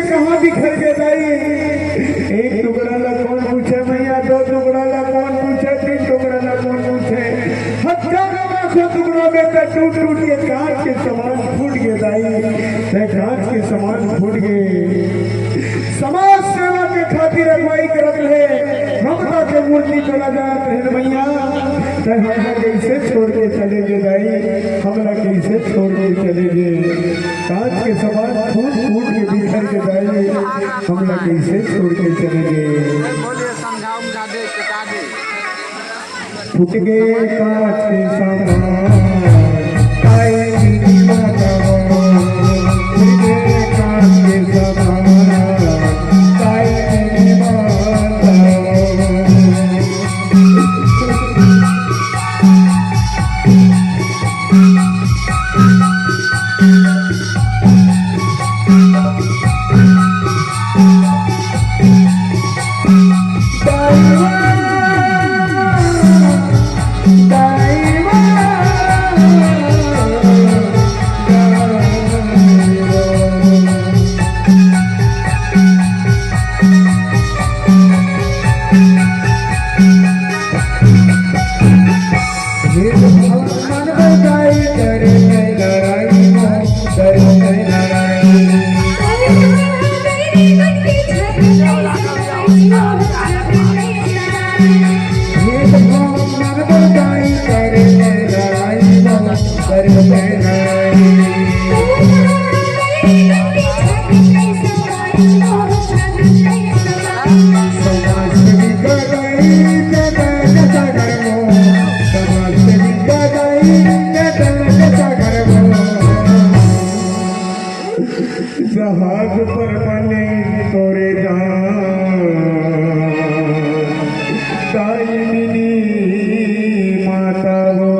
कहाँ बिखर के जाई। एक टुकड़ा ला कौन पूछे मैया, दो टुकड़ा ला कौन पूछे, तीन टुकड़ा ला कौन पूछे, हजारों लाखों टुकड़ों में तो टूट टूट के कांच के सामान फूट के जाई। कांच के सामान फूट गए। समाज सेवा के खातिर अगुवाई करत रहे, ममता के मूर्ति चला जात रहे मैया। हमरा कैसे छोड़ के चले गए भाई, हमरा कैसे छोड़ के चले गए। कांच के सामान फूट फूट के बिखर के भाई, हमरा कैसे छोड़ के चले गए। फूट गए कांच के सामान, जहाज पर बने तोरे दायिनी माता हो।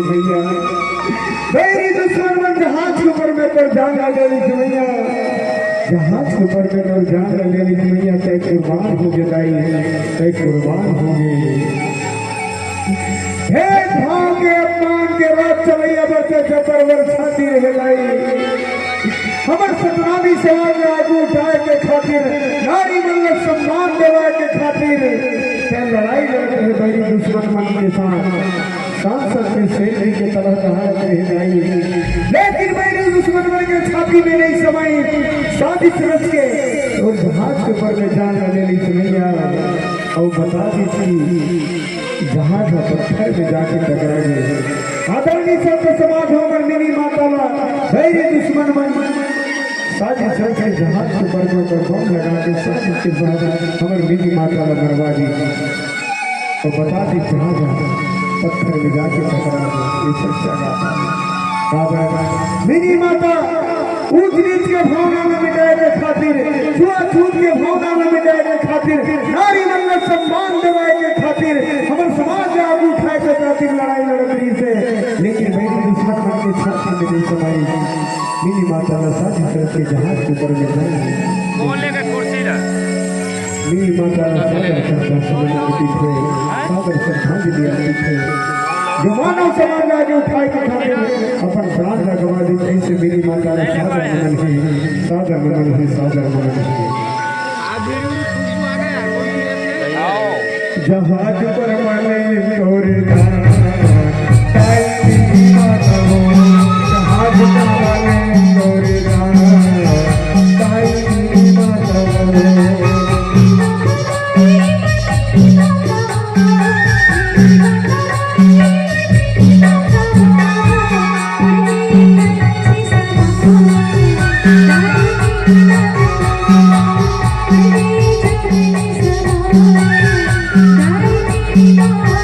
भैया मेरी दुश्मन में जहाज के ऊपर में कर जान लगे भैया, जहाज के ऊपर में कर जान लगे भैया। तय कुर्बान हो गए, तय कुर्बान हो गए। हे भाव के अपमान के रात चलैया बरते जबरवर छाती रहे लाई। हमर सतनामी समाज में आगू उठाए के खातिर, नारी मल्ल सम्मान देवा के खातिर लड़ाई लड़ रहे बड़ी दुश्मन मन के साथ। सांसद के सेठ के तरह कहा जाई, लेकिन मेरी दुश्मन मन के छाती में नहीं समाई। साजिश रच के और जहाज के ऊपर में जान ले ली सुनैया और बता दी थी जहाज पत्थर में जाके टकरा गए। आदरणीय सत्य समाज होकर मेरी माता मेरी दुश्मन मन साजिश रच के जहाज के ऊपर में बम लगा के साजिश के साथ हमारी मेरी माता मरवा दी और बता दी जहाज पत्थर में जाके टकरा गए। ये सच्चा बात। मेरी माता ऊंच नीच के भावना में मिटाए के खातिर, छुआछूत के भावना में मिटाए के खातिर, नारी मल्ल सम्मान दिवाए के खातिर, हमारे समाज में आगू उठाए के खातिर लड़ाई लड़ती से। लेकिन मेरी दुश्मन मन के छाती में नहीं समाई। मेरी माता ने साजिश करके जहाज के ऊपर में जाए, मेरी माता ने सागर श्रद्धांजलि दी। जो मानव समाज आगे उठाए के खातिर अपन प्राण लगवा दी। ऐसे मेरी माता ने सागर मनन है, सागर मनन है, सागर मनन है। जहाज पर मने तोरे माता हो, जहाज पर मने तोरे माता हो। No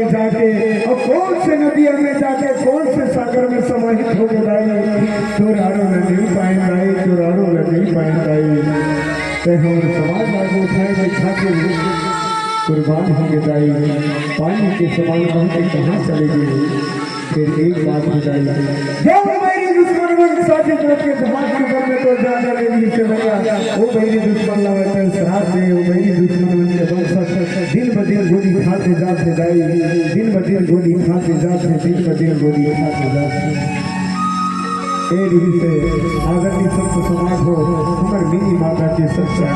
में जाके और कौन से नदिया में जाके कौन से सागर में समाहित हो गए चोराड़ो नहीं पाएंगे चोराड़ो नहीं पाएंगे तो हम समाज लागू उठाए के खातिर कुर्बान होंगे जाए पानी के समान बनते कहाँ चलेगी फिर एक बात हो जाएगी जब मेरी दुश्मन साथी के जहाज के ऊपर में तो ज्यादा नहीं से भैया वो मेरी दुश्मन लगाते श्राप दे वो मेरी दुश्मन के वंश दिन ब दिन गोली खाते जाते जाए दिन ब दिन गोली खाते जाते दिन ब दिन गोली खाते जाते ए रीति से आदरणीय संत समाज हो हमारे मिनी माता के सच्चा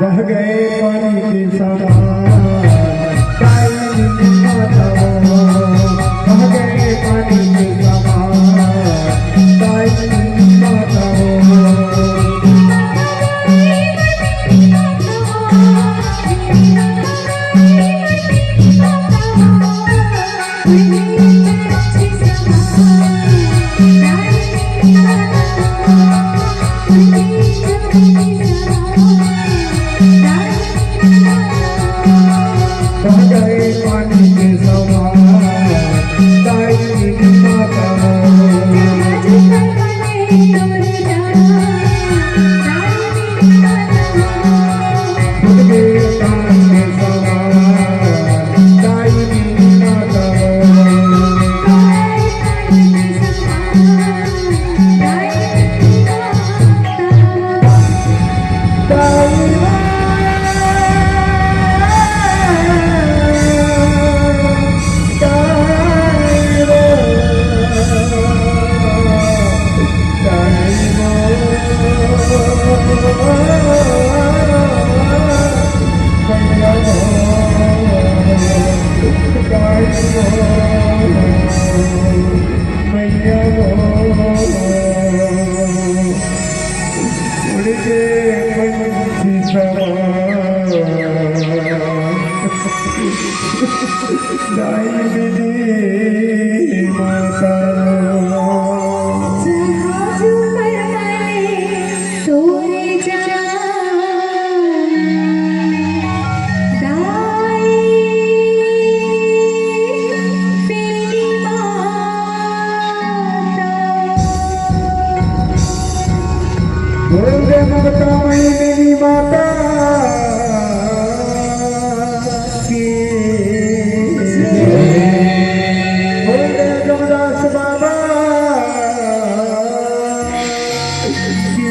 बह गए पानी के समान बह गए पानी के समान मेरी माता की जमदास बाबा की